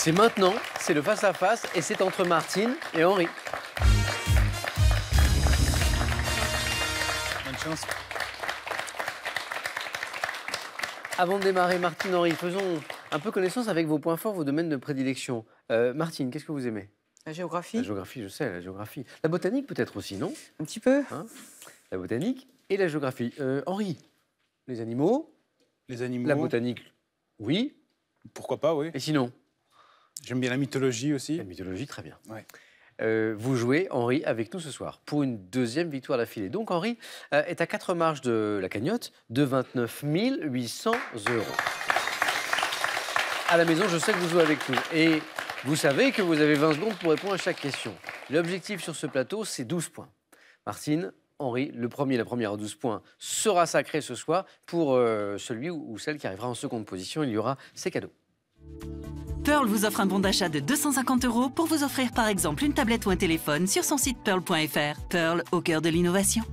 C'est maintenant, c'est le face-à-face et c'est entre Martine et Henri. Bonne chance. Avant de démarrer, Martine, Henri, faisons un peu connaissance avec vos points forts, vos domaines de prédilection. Martine, qu'est-ce que vous aimez? La géographie. La géographie, je sais, la géographie. La botanique peut-être aussi, non? Un petit peu. Hein? La botanique et la géographie. Henri, les animaux? Les animaux. La botanique, oui. Pourquoi pas, oui. Et sinon? J'aime bien la mythologie aussi. La mythologie, très bien. Ouais. Vous jouez, Henri, avec nous ce soir pour une deuxième victoire d'affilée. Donc Henri est à 4 marches de la cagnotte de 29 800 €. À la maison, je sais que vous jouez avec nous. Et vous savez que vous avez 20 secondes pour répondre à chaque question. L'objectif sur ce plateau, c'est 12 points. Martine, Henri, le premier et la première à 12 points sera sacré ce soir. Pour celui ou celle qui arrivera en seconde position, il y aura ses cadeaux. Pearl vous offre un bon d'achat de 250 € pour vous offrir par exemple une tablette ou un téléphone sur son site pearl.fr. Pearl au cœur de l'innovation.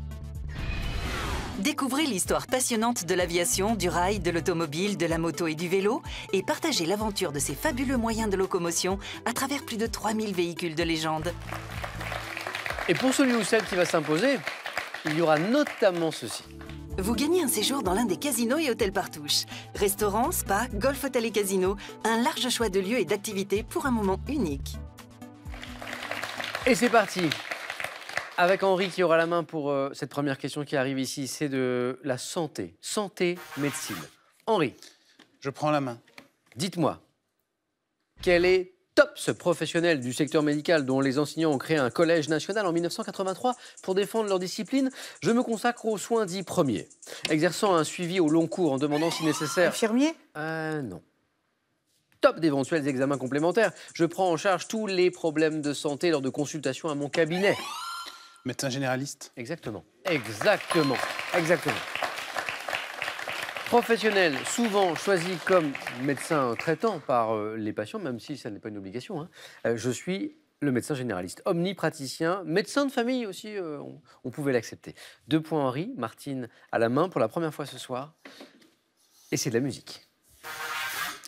Découvrez l'histoire passionnante de l'aviation, du rail, de l'automobile, de la moto et du vélo et partagez l'aventure de ces fabuleux moyens de locomotion à travers plus de 3000 véhicules de légende. Et pour celui ou celle qui va s'imposer, il y aura notamment ceci. Vous gagnez un séjour dans l'un des casinos et hôtels Partouche. Restaurants, spa, golf, hôtel et casino, un large choix de lieux et d'activités pour un moment unique. Et c'est parti. Avec Henri qui aura la main pour cette première question qui arrive ici, c'est de la santé. Santé, médecine. Henri. Je prends la main. Dites-moi, quel est TOPS professionnel du secteur médical dont les enseignants ont créé un collège national en 1983 pour défendre leur discipline? Je me consacre aux soins dits premiers, exerçant un suivi au long cours en demandant si nécessaire... Infirmier? Non. Top d'éventuels examens complémentaires. Je prends en charge tous les problèmes de santé lors de consultations à mon cabinet. Médecin généraliste. Exactement. Exactement. Exactement. Professionnel, souvent choisi comme médecin traitant par les patients, même si ça n'est pas une obligation. Je suis le médecin généraliste, omnipraticien, médecin de famille aussi, on pouvait l'accepter. 2 points Henri, Martine à la main pour la première fois ce soir. Et c'est de la musique.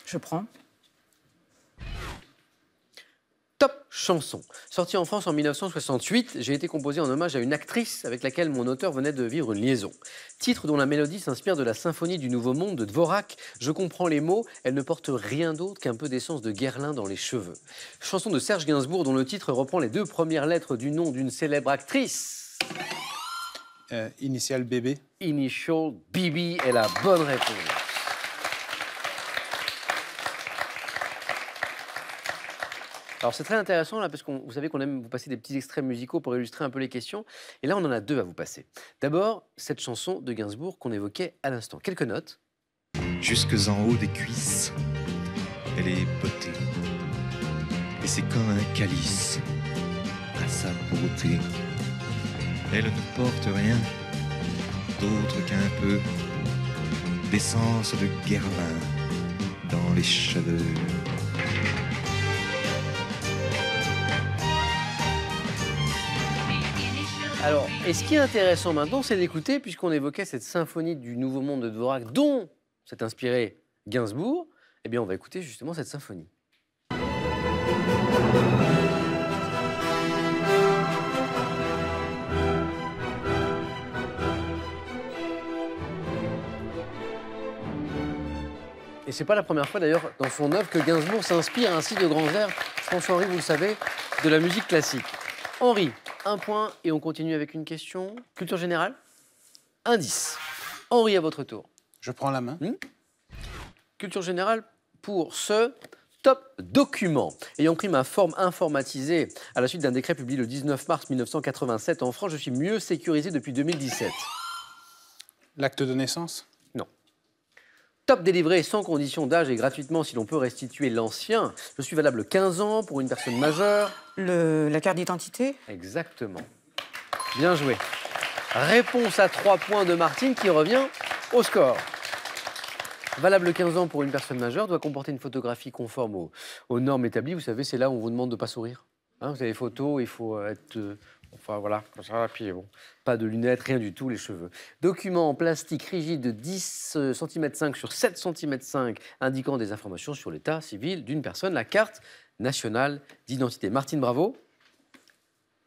Je prends. Top chanson. Sorti en France en 1968, j'ai été composé en hommage à une actrice avec laquelle mon auteur venait de vivre une liaison. Titre dont la mélodie s'inspire de la symphonie du Nouveau Monde de Dvorak. Je comprends les mots, elle ne porte rien d'autre qu'un peu d'essence de Guerlain dans les cheveux. Chanson de Serge Gainsbourg dont le titre reprend les 2 premières lettres du nom d'une célèbre actrice. Initial BB. Initial BB est la bonne réponse. Alors c'est très intéressant là parce que vous savez qu'on aime vous passer des petits extraits musicaux pour illustrer un peu les questions. Et là on en a 2 à vous passer. D'abord cette chanson de Gainsbourg qu'on évoquait à l'instant. Quelques notes. Jusque en haut des cuisses, elle est potée. Et c'est comme un calice à sa beauté. Elle ne porte rien d'autre qu'un peu d'essence de Guerlain dans les cheveux. Alors, et ce qui est intéressant maintenant, c'est d'écouter, puisqu'on évoquait cette symphonie du Nouveau Monde de Dvorak, dont s'est inspiré Gainsbourg, eh bien, on va écouter justement cette symphonie. Et c'est pas la première fois d'ailleurs dans son œuvre que Gainsbourg s'inspire ainsi de grands airs, François-Henri, vous le savez, de la musique classique. Henri, 1 point et on continue avec une question. Culture générale, indice. Henri, à votre tour. Je prends la main. Culture générale pour ce top document. Ayant pris ma forme informatisée à la suite d'un décret publié le 19 mars 1987 en France, je suis mieux sécurisé depuis 2017. L'acte de naissance. Non. Top délivré sans condition d'âge et gratuitement si l'on peut restituer l'ancien. Je suis valable 15 ans pour une personne majeure. La carte d'identité? Exactement. Bien joué. Réponse à 3 points de Martine qui revient au score. Valable 15 ans pour une personne majeure, doit comporter une photographie conforme aux normes établies. Vous savez, c'est là où on vous demande de ne pas sourire. Vous avez les photos, il faut être Enfin voilà, comme ça, puis bon, pas de lunettes, rien du tout, les cheveux. Document en plastique rigide de 10 cm 5 sur 7 cm 5 indiquant des informations sur l'état civil d'une personne, la carte nationale d'identité. Martine, bravo.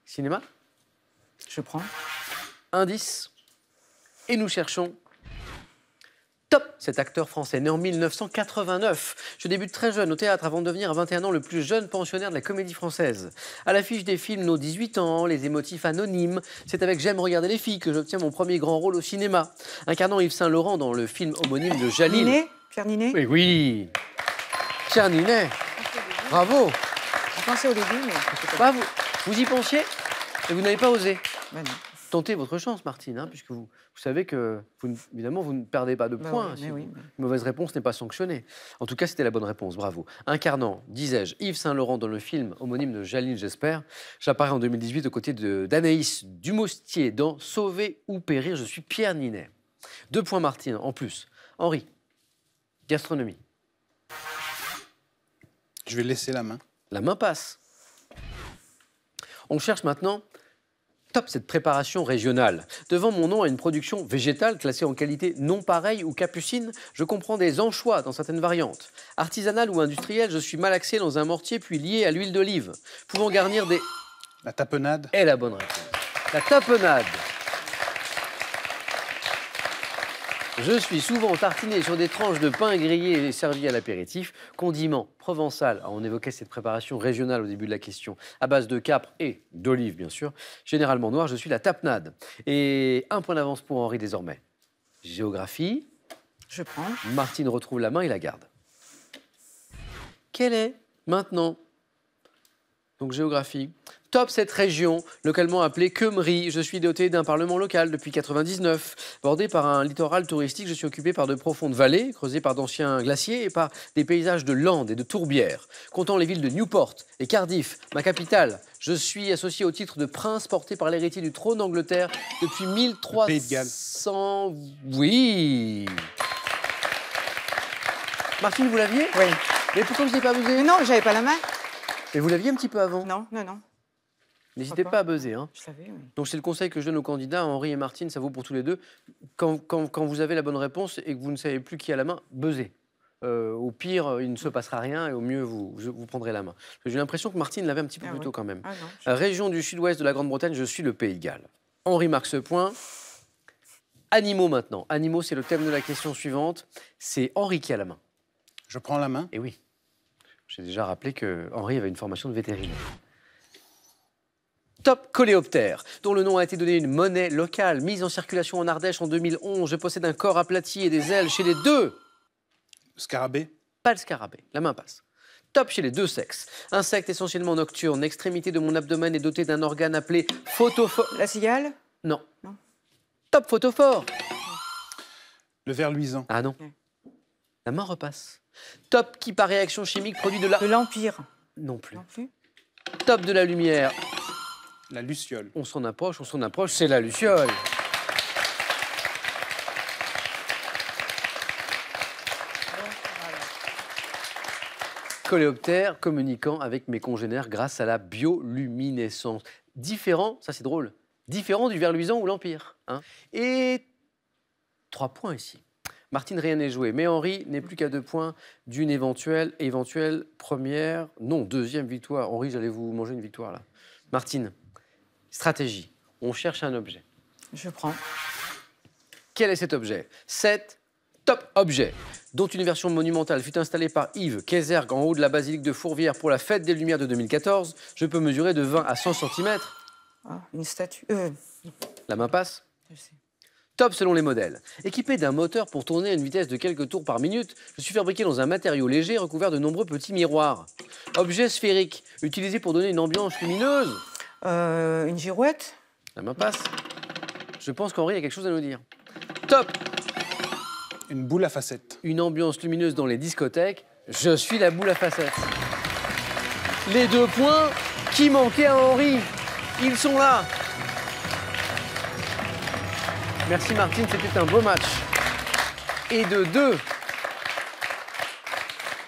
Cinéma, Je prends. indice. Et nous cherchons Top, cet acteur français né en 1989. Je débute très jeune au théâtre avant de devenir à 21 ans le plus jeune pensionnaire de la comédie française. À l'affiche des films Nos 18 ans, Les émotifs anonymes, c'est avec J'aime regarder les filles que j'obtiens mon premier grand rôle au cinéma. Incarnant Yves Saint-Laurent dans le film homonyme de Jalil. Ninet, Pierre Ninet. Oui, oui. Pierre Ninet. Bravo. J'ai pensé au début, mais... Bah, vous y pensiez et vous n'avez pas osé. Ben non. Tentez votre chance, Martine, hein, puisque vous savez que, évidemment, vous ne perdez pas de Bah points. oui, si mais oui, une mais- mauvaise réponse n'est pas sanctionnée. En tout cas, c'était la bonne réponse, bravo. Incarnant, disais-je, Yves Saint-Laurent dans le film homonyme de Jalil, j'espère, j'apparais en 2018 aux côtés d'Anaïs Dumaustier dans Sauver ou périr, je suis Pierre Ninet. 2 points, Martine, en plus. Henri, gastronomie. Je vais laisser la main. La main passe. On cherche maintenant Top, cette préparation régionale. Devant mon nom à une production végétale classée en qualité non pareille ou capucine, je comprends des anchois dans certaines variantes. Artisanale ou industrielle, je suis malaxé dans un mortier puis lié à l'huile d'olive, pouvant garnir des... La tapenade. est la bonne réponse. La tapenade. Je suis souvent tartiné sur des tranches de pain grillé et servi à l'apéritif. Condiment provençal, on évoquait cette préparation régionale au début de la question, à base de capre et d'olive bien sûr. Généralement noir, je suis la tapenade. Et 1 point d'avance pour Henri désormais. Géographie, Je prends. Martine retrouve la main et la garde. Quelle est maintenant, donc géographie, Top, cette région, localement appelée Quemery. Je suis doté d'un parlement local depuis 1999. Bordé par un littoral touristique, je suis occupé par de profondes vallées, creusées par d'anciens glaciers et par des paysages de landes et de tourbières. Comptant les villes de Newport et Cardiff, ma capitale, je suis associé au titre de prince porté par l'héritier du trône d'Angleterre depuis 1300... Pays de Galles. Oui. Martine, vous l'aviez? Oui. Mais pourquoi vous n'avez pas buzzé? Mais non, j'avais pas la main. Mais vous l'aviez un petit peu avant. Non, non, non. N'hésitez Pourquoi pas à buzzer. Hein. Je l'avais, oui. Donc c'est le conseil que je donne aux candidats, Henri et Martine, ça vaut pour tous les deux. Quand vous avez la bonne réponse et que vous ne savez plus qui a la main, buzzez. Au pire, il ne se passera rien et au mieux, vous prendrez la main. J'ai l'impression que Martine l'avait un petit peu Ah plus ouais. tôt quand même. Ah non. Région du sud-ouest de la Grande-Bretagne, je suis le Pays de Galles. Henri marque ce point. Animaux maintenant. Animaux, c'est le thème de la question suivante. C'est Henri qui a la main. Je prends la main. Et oui, j'ai déjà rappelé que Henri avait une formation de vétérinaire. Top coléoptère, dont le nom a été donné une monnaie locale, mise en circulation en Ardèche en 2011. Je possède un corps aplati et des ailes chez les deux. Scarabée. Pas le scarabée, la main passe. Top chez les deux sexes. Insecte essentiellement nocturne, l'extrémité de mon abdomen est dotée d'un organe appelé photophore. La cigale. Non. Non. Top photophore. Le ver luisant. Ah non. Ouais. La main repasse. Top qui par réaction chimique produit de la... De l'Empire. Non plus. Non plus. Top de la lumière. La luciole. On s'en approche, c'est la luciole. Coléoptère communiquant avec mes congénères grâce à la bioluminescence. Différent, ça c'est drôle, différent du ver luisant ou l'Empire. Hein. Et 3 points ici. Martine, rien n'est joué, mais Henri n'est plus qu'à 2 points d'une éventuelle première, non, deuxième victoire. Henri, j'allais vous manger une victoire là. Martine, stratégie, on cherche un objet. Je prends. Quel est cet objet? Cet top objet, dont une version monumentale fut installée par Yves Kézergue en haut de la basilique de Fourvière pour la fête des Lumières de 2014, je peux mesurer de 20 à 100 cm. Ah, une statue. La main passe. Je sais. Top selon les modèles. Équipé d'un moteur pour tourner à une vitesse de quelques tours par minute, je suis fabriqué dans un matériau léger recouvert de nombreux petits miroirs. Objet sphérique, utilisé pour donner une ambiance lumineuse. Une girouette. La main passe. Je pense qu'Henri a quelque chose à nous dire. Top. Une boule à facettes. Une ambiance lumineuse dans les discothèques. Je suis la boule à facettes. Les 2 points qui manquaient à Henri, ils sont là. Merci Martine, c'était un beau match. Et de 2,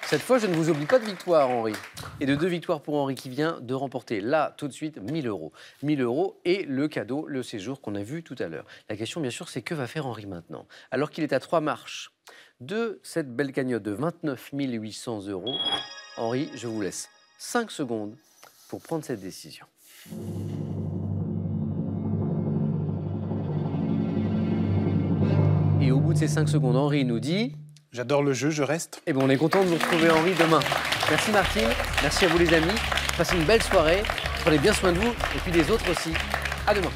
Cette fois, je ne vous oublie pas de victoire, Henri. Et de 2 victoires pour Henri qui vient de remporter, là, tout de suite, 1 000 €. 1 000 € et le cadeau, le séjour qu'on a vu tout à l'heure. La question, bien sûr, c'est que va faire Henri maintenant? Alors qu'il est à 3 marches de cette belle cagnotte de 29 800 €, Henri, je vous laisse 5 secondes pour prendre cette décision. Et au bout de ces 5 secondes, Henri nous dit... J'adore le jeu, je reste. Eh bien, on est content de vous retrouver, Henri, demain. Merci Martine, merci à vous les amis. Passez une belle soirée, prenez bien soin de vous et puis des autres aussi. À demain.